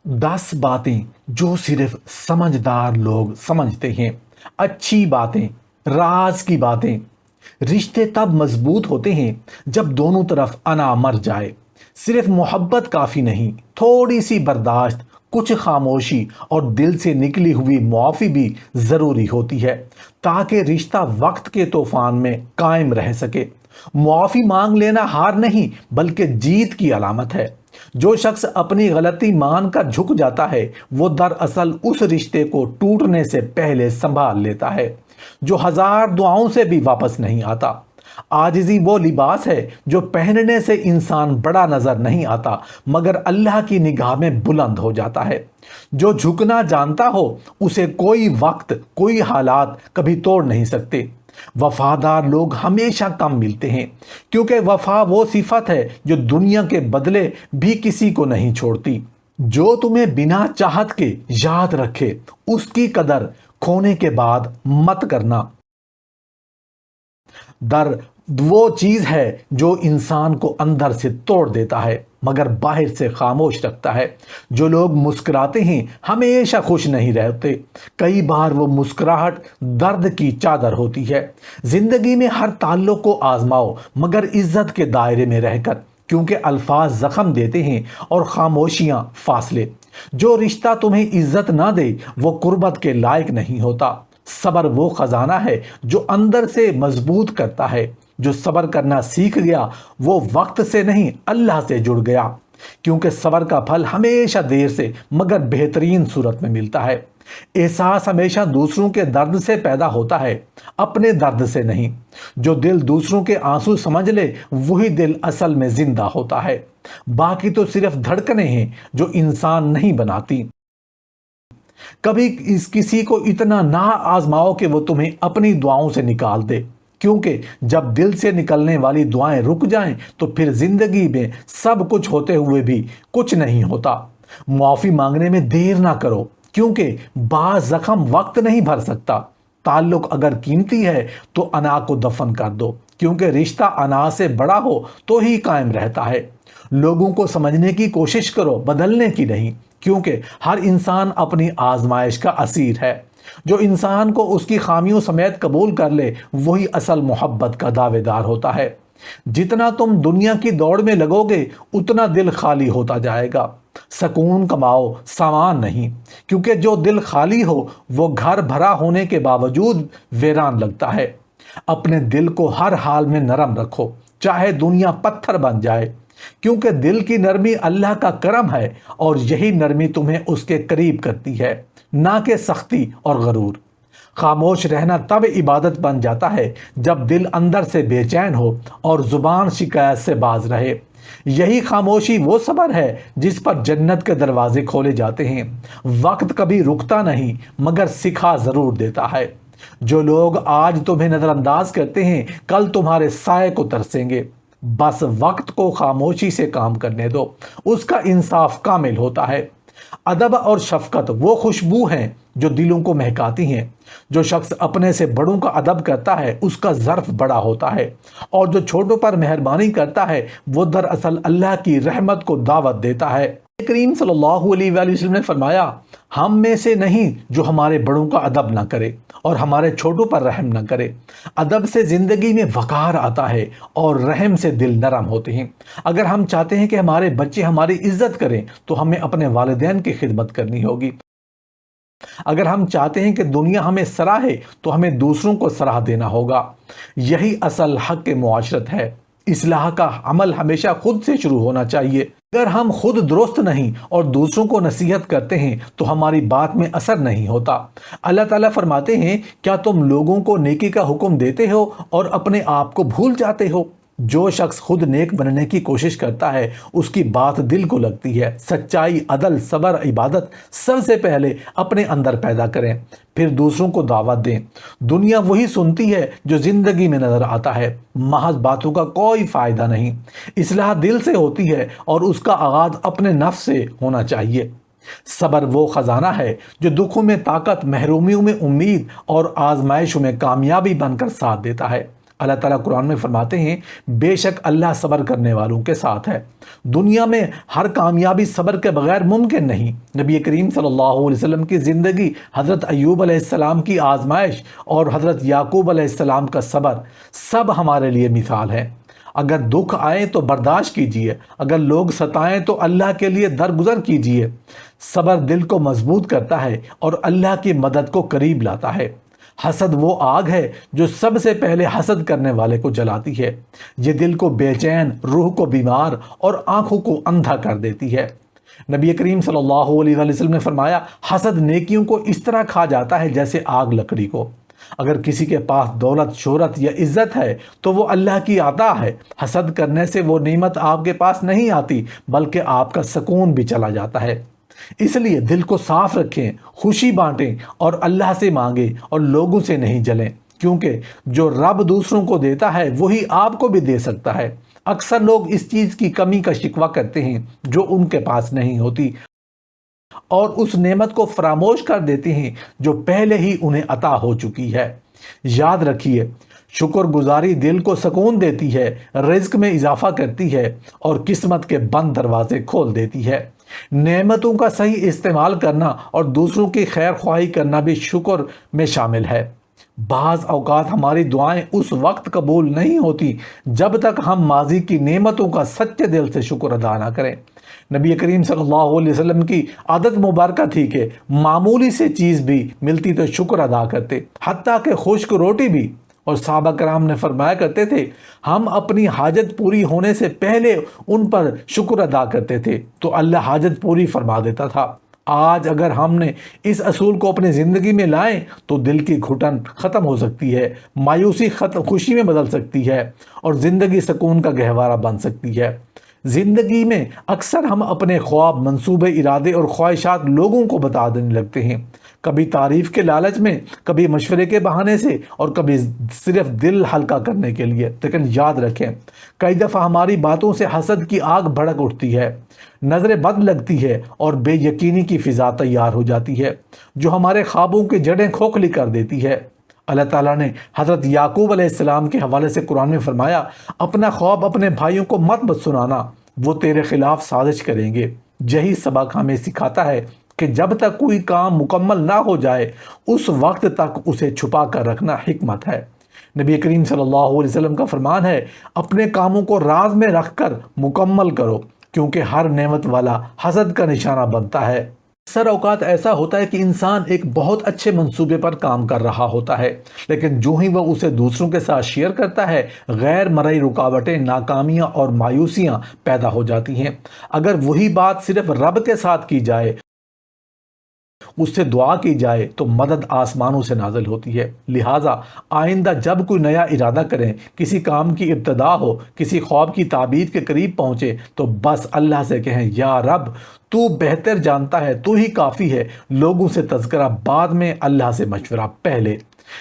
10 باتیں جو صرف سمجھدار لوگ سمجھتے ہیں۔ اچھی باتیں، راز کی باتیں۔ رشتے تب مضبوط ہوتے ہیں جب دونوں طرف انا مر جائے۔ صرف محبت کافی نہیں، تھوڑی سی برداشت، کچھ خاموشی اور دل سے نکلی ہوئی معافی بھی ضروری ہوتی ہے تاکہ رشتہ وقت کے طوفان میں قائم رہ سکے۔ معافی مانگ لینا ہار نہیں بلکہ جیت کی علامت ہے۔ جو شخص اپنی غلطی مان کر جھک جاتا ہے وہ دراصل اس رشتے کو ٹوٹنے سے پہلے سنبھال لیتا ہے جو ہزار دعاؤں سے بھی واپس نہیں آتا۔ عاجزی وہ لباس ہے جو پہننے سے انسان بڑا نظر نہیں آتا مگر اللہ کی نگاہ میں بلند ہو جاتا ہے۔ جو جھکنا جانتا ہو اسے کوئی وقت، کوئی حالات کبھی توڑ نہیں سکتے۔ وفادار لوگ ہمیشہ کم ملتے ہیں کیونکہ وفا وہ صفت ہے جو دنیا کے بدلے بھی کسی کو نہیں چھوڑتی۔ جو تمہیں بنا چاہت کے یاد رکھے اس کی قدر کھونے کے بعد مت کرنا۔ در وہ چیز ہے جو انسان کو اندر سے توڑ دیتا ہے مگر باہر سے خاموش رکھتا ہے۔ جو لوگ مسکراتے ہیں ہمیشہ خوش نہیں رہتے، کئی بار وہ مسکراہٹ درد کی چادر ہوتی ہے۔ زندگی میں ہر تعلق کو آزماؤ مگر عزت کے دائرے میں رہ کر، کیونکہ الفاظ زخم دیتے ہیں اور خاموشیاں فاصلے۔ جو رشتہ تمہیں عزت نہ دے وہ قربت کے لائق نہیں ہوتا۔ صبر وہ خزانہ ہے جو اندر سے مضبوط کرتا ہے۔ جو صبر کرنا سیکھ گیا وہ وقت سے نہیں اللہ سے جڑ گیا، کیونکہ صبر کا پھل ہمیشہ دیر سے مگر بہترین صورت میں ملتا ہے۔ احساس ہمیشہ دوسروں کے درد سے پیدا ہوتا ہے، اپنے درد سے نہیں۔ جو دل دوسروں کے آنسو سمجھ لے وہی دل اصل میں زندہ ہوتا ہے۔ باقی تو صرف دھڑکنیں ہیں جو انسان نہیں بناتی۔ کبھی کسی کو اتنا نہ آزماؤ کہ وہ تمہیں اپنی دعاؤں سے نکال دے، کیونکہ جب دل سے نکلنے والی دعائیں رک جائیں تو پھر زندگی میں سب کچھ ہوتے ہوئے بھی کچھ نہیں ہوتا۔ معافی مانگنے میں دیر نہ کرو کیونکہ بعض زخم وقت نہیں بھر سکتا۔ تعلق اگر قیمتی ہے تو انا کو دفن کر دو، کیونکہ رشتہ انا سے بڑا ہو تو ہی قائم رہتا ہے۔ لوگوں کو سمجھنے کی کوشش کرو، بدلنے کی نہیں، کیونکہ ہر انسان اپنی آزمائش کا اسیر ہے۔ جو انسان کو اس کی خامیوں سمیت قبول کر لے وہی اصل محبت کا دعوے دار ہوتا ہے۔ جتنا تم دنیا کی دوڑ میں لگو گے اتنا دل خالی ہوتا جائے گا۔ سکون کماؤ، سامان نہیں، کیونکہ جو دل خالی ہو وہ گھر بھرا ہونے کے باوجود ویران لگتا ہے۔ اپنے دل کو ہر حال میں نرم رکھو، چاہے دنیا پتھر بن جائے، کیونکہ دل کی نرمی اللہ کا کرم ہے اور یہی نرمی تمہیں اس کے قریب کرتی ہے، نہ کہ سختی اور غرور۔ خاموش رہنا تب عبادت بن جاتا ہے جب دل اندر سے بے چین ہو اور زبان شکایت سے باز رہے۔ یہی خاموشی وہ صبر ہے جس پر جنت کے دروازے کھولے جاتے ہیں۔ وقت کبھی رکتا نہیں مگر سکھا ضرور دیتا ہے۔ جو لوگ آج تمہیں نظر انداز کرتے ہیں کل تمہارے سائے کو ترسیں گے۔ بس وقت کو خاموشی سے کام کرنے دو، اس کا انصاف کامل ہوتا ہے۔ ادب اور شفقت وہ خوشبو ہیں جو دلوں کو مہکاتی ہیں۔ جو شخص اپنے سے بڑوں کا ادب کرتا ہے اس کا ظرف بڑا ہوتا ہے، اور جو چھوٹوں پر مہربانی کرتا ہے وہ دراصل اللہ کی رحمت کو دعوت دیتا ہے۔ کریم صلی اللہ علیہ وآلہ وسلم نے فرمایا، ہم میں سے نہیں جو ہمارے بڑوں کا ادب نہ کرے اور ہمارے چھوٹوں پر رحم نہ کرے۔ ادب سے زندگی میں وقار آتا ہے اور رحم سے دل نرم ہوتے ہیں۔ اگر ہم چاہتے ہیں کہ ہمارے بچے ہماری عزت کریں تو ہمیں اپنے والدین کی خدمت کرنی ہوگی۔ اگر ہم چاہتے ہیں کہ دنیا ہمیں سراہے تو ہمیں دوسروں کو صلاح دینا ہوگا۔ یہی اصل حق معاشرت ہے۔ اصلاح کا عمل ہمیشہ خود سے شروع ہونا چاہیے۔ اگر ہم خود درست نہیں اور دوسروں کو نصیحت کرتے ہیں تو ہماری بات میں اثر نہیں ہوتا۔ اللہ تعالیٰ فرماتے ہیں، کیا تم لوگوں کو نیکی کا حکم دیتے ہو اور اپنے آپ کو بھول جاتے ہو؟ جو شخص خود نیک بننے کی کوشش کرتا ہے اس کی بات دل کو لگتی ہے۔ سچائی، عدل، صبر، عبادت سب سے پہلے اپنے اندر پیدا کریں، پھر دوسروں کو دعوت دیں۔ دنیا وہی سنتی ہے جو زندگی میں نظر آتا ہے، محض باتوں کا کوئی فائدہ نہیں۔ اصلاح دل سے ہوتی ہے اور اس کا آغاز اپنے نفس سے ہونا چاہیے۔ صبر وہ خزانہ ہے جو دکھوں میں طاقت، محرومیوں میں امید اور آزمائشوں میں کامیابی بن کر ساتھ دیتا ہے۔ اللہ تعالیٰ قرآن میں فرماتے ہیں بے شک اللہ صبر کرنے والوں کے ساتھ ہے۔ دنیا میں ہر کامیابی صبر کے بغیر ممکن نہیں۔ نبی کریم صلی اللہ علیہ وسلم کی زندگی، حضرت ایوب علیہ السلام کی آزمائش اور حضرت یعقوب علیہ السلام کا صبر سب ہمارے لیے مثال ہے۔ اگر دکھ آئے تو برداشت کیجئے، اگر لوگ ستائیں تو اللہ کے لیے درگزر کیجئے۔ صبر دل کو مضبوط کرتا ہے اور اللہ کی مدد کو قریب لاتا ہے۔ حسد وہ آگ ہے جو سب سے پہلے حسد کرنے والے کو جلاتی ہے۔ یہ دل کو بے چین، روح کو بیمار اور آنکھوں کو اندھا کر دیتی ہے۔ نبی کریم صلی اللہ علیہ وسلم نے فرمایا حسد نیکیوں کو اس طرح کھا جاتا ہے جیسے آگ لکڑی کو۔ اگر کسی کے پاس دولت، شہرت یا عزت ہے تو وہ اللہ کی عطا ہے۔ حسد کرنے سے وہ نعمت آپ کے پاس نہیں آتی بلکہ آپ کا سکون بھی چلا جاتا ہے۔ اس لیے دل کو صاف رکھیں، خوشی بانٹیں اور اللہ سے مانگیں اور لوگوں سے نہیں جلیں، کیونکہ جو رب دوسروں کو دیتا ہے وہی آپ کو بھی دے سکتا ہے۔ اکثر لوگ اس چیز کی کمی کا شکوہ کرتے ہیں جو ان کے پاس نہیں ہوتی اور اس نعمت کو فراموش کر دیتے ہیں جو پہلے ہی انہیں عطا ہو چکی ہے۔ یاد رکھیے، شکر گزاری دل کو سکون دیتی ہے، رزق میں اضافہ کرتی ہے اور قسمت کے بند دروازے کھول دیتی ہے۔ نعمتوں کا صحیح استعمال کرنا اور دوسروں کی خیر خواہی کرنا بھی شکر میں شامل ہے۔ بعض اوقات ہماری دعائیں اس وقت قبول نہیں ہوتی جب تک ہم ماضی کی نعمتوں کا سچے دل سے شکر ادا نہ کریں۔ نبی کریم صلی اللہ علیہ وسلم کی عادت مبارکہ تھی کہ معمولی سے چیز بھی ملتی تو شکر ادا کرتے، حتیٰ کہ خشک روٹی بھی۔ اور صحابہ کرام نے فرمایا کرتے تھے ہم اپنی حاجت پوری ہونے سے پہلے ان پر شکر ادا کرتے تھے تو اللہ حاجت پوری فرما دیتا تھا۔ آج اگر ہم نے اس اصول کو اپنی زندگی میں لائیں تو دل کی گھٹن ختم ہو سکتی ہے، مایوسی خوشی میں بدل سکتی ہے اور زندگی سکون کا گہوارہ بن سکتی ہے۔ زندگی میں اکثر ہم اپنے خواب، منصوبے، ارادے اور خواہشات لوگوں کو بتا دینے لگتے ہیں، کبھی تعریف کے لالچ میں، کبھی مشورے کے بہانے سے اور کبھی صرف دل ہلکا کرنے کے لیے۔ لیکن یاد رکھیں کئی دفعہ ہماری باتوں سے حسد کی آگ بھڑک اٹھتی ہے، نظر بد لگتی ہے اور بے یقینی کی فضا تیار ہو جاتی ہے جو ہمارے خوابوں کی جڑیں کھوکھلی کر دیتی ہے۔ اللہ تعالیٰ نے حضرت یعقوب علیہ السلام کے حوالے سے قرآن میں فرمایا اپنا خواب اپنے بھائیوں کو مت سنانا، وہ تیرے خلاف سازش کریں گے۔ یہی سبق ہمیں سکھاتا ہے کہ جب تک کوئی کام مکمل نہ ہو جائے اس وقت تک اسے چھپا کر رکھنا حکمت ہے۔ نبی کریم صلی اللہ علیہ وسلم کا فرمان ہے اپنے کاموں کو راز میں رکھ کر مکمل کرو، کیونکہ ہر نعمت والا حسد کا نشانہ بنتا ہے۔ اکثر اوقات ایسا ہوتا ہے کہ انسان ایک بہت اچھے منصوبے پر کام کر رہا ہوتا ہے، لیکن جو ہی وہ اسے دوسروں کے ساتھ شیئر کرتا ہے غیر مرئی رکاوٹیں، ناکامیاں اور مایوسیاں پیدا ہو جاتی ہیں۔ اگر وہی بات صرف رب کے ساتھ کی جائے، اس سے دعا کی جائے تو مدد آسمانوں سے نازل ہوتی ہے۔ لہٰذا آئندہ جب کوئی نیا ارادہ کریں، کسی کام کی ابتدا ہو، کسی خواب کی تعبیر کے قریب پہنچے تو بس اللہ سے کہیں یا رب تو بہتر جانتا ہے، تو ہی کافی ہے۔ لوگوں سے تذکرہ بعد میں، اللہ سے مشورہ پہلے۔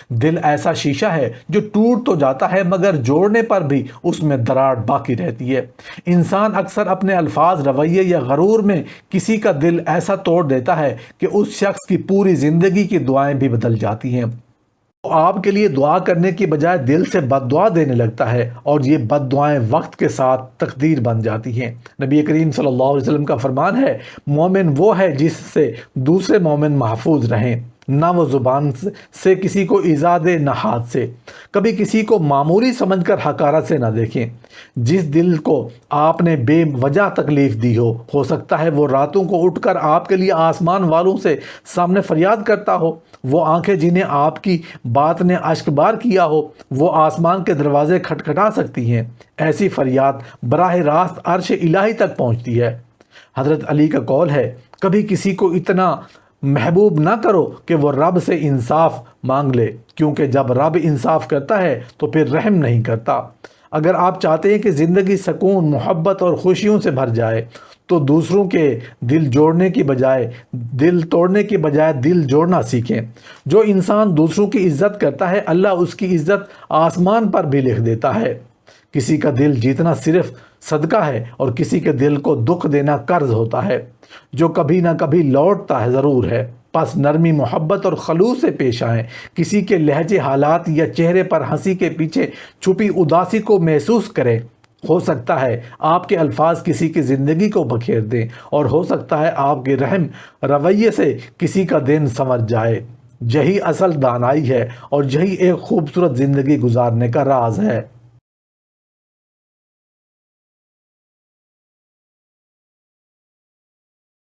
دل ایسا شیشہ ہے جو ٹوٹ تو جاتا ہے مگر جوڑنے پر بھی اس میں دراڑ باقی رہتی ہے۔ انسان اکثر اپنے الفاظ، رویے یا غرور میں کسی کا دل ایسا توڑ دیتا ہے کہ اس شخص کی پوری زندگی کی دعائیں بھی بدل جاتی ہیں۔ وہ آپ کے لیے دعا کرنے کی بجائے دل سے بد دعا دینے لگتا ہے اور یہ بد دعائیں وقت کے ساتھ تقدیر بن جاتی ہیں۔ نبی کریم صلی اللہ علیہ وسلم کا فرمان ہے مومن وہ ہے جس سے دوسرے مومن محفوظ رہیں، نہ وہ زبان سے کسی کو ایذا دے نہ ہاتھ سے۔ کبھی کسی کو معمولی سمجھ کر حقارت سے نہ دیکھیں۔ جس دل کو آپ نے بے وجہ تکلیف دی ہو سکتا ہے وہ راتوں کو اٹھ کر آپ کے لیے آسمان والوں سے سامنے فریاد کرتا ہو۔ وہ آنکھیں جنہیں آپ کی بات نے اشک بار کیا ہو وہ آسمان کے دروازے کھٹکھٹا سکتی ہیں۔ ایسی فریاد براہ راست عرش الہی تک پہنچتی ہے۔ حضرت علی کا قول ہے کبھی کسی کو اتنا محبوب نہ کرو کہ وہ رب سے انصاف مانگ لے، کیونکہ جب رب انصاف کرتا ہے تو پھر رحم نہیں کرتا۔ اگر آپ چاہتے ہیں کہ زندگی سکون، محبت اور خوشیوں سے بھر جائے تو دوسروں کے دل توڑنے کی بجائے دل جوڑنا سیکھیں۔ جو انسان دوسروں کی عزت کرتا ہے اللہ اس کی عزت آسمان پر بھی لکھ دیتا ہے۔ کسی کا دل جیتنا صرف صدقہ ہے اور کسی کے دل کو دکھ دینا قرض ہوتا ہے جو کبھی نہ کبھی لوٹتا ہے ضرور ہے۔ پس نرمی محبت اور خلوص سے پیش آئیں. کسی کے لہجے حالات یا چہرے پر ہنسی کے پیچھے چھپی اداسی کو محسوس کریں. ہو سکتا ہے آپ کے الفاظ کسی کی زندگی کو بکھیر دیں اور ہو سکتا ہے آپ کے رحم رویے سے کسی کا دن سنور جائے. یہی اصل دانائی ہے اور یہی ایک خوبصورت زندگی گزارنے کا راز ہے.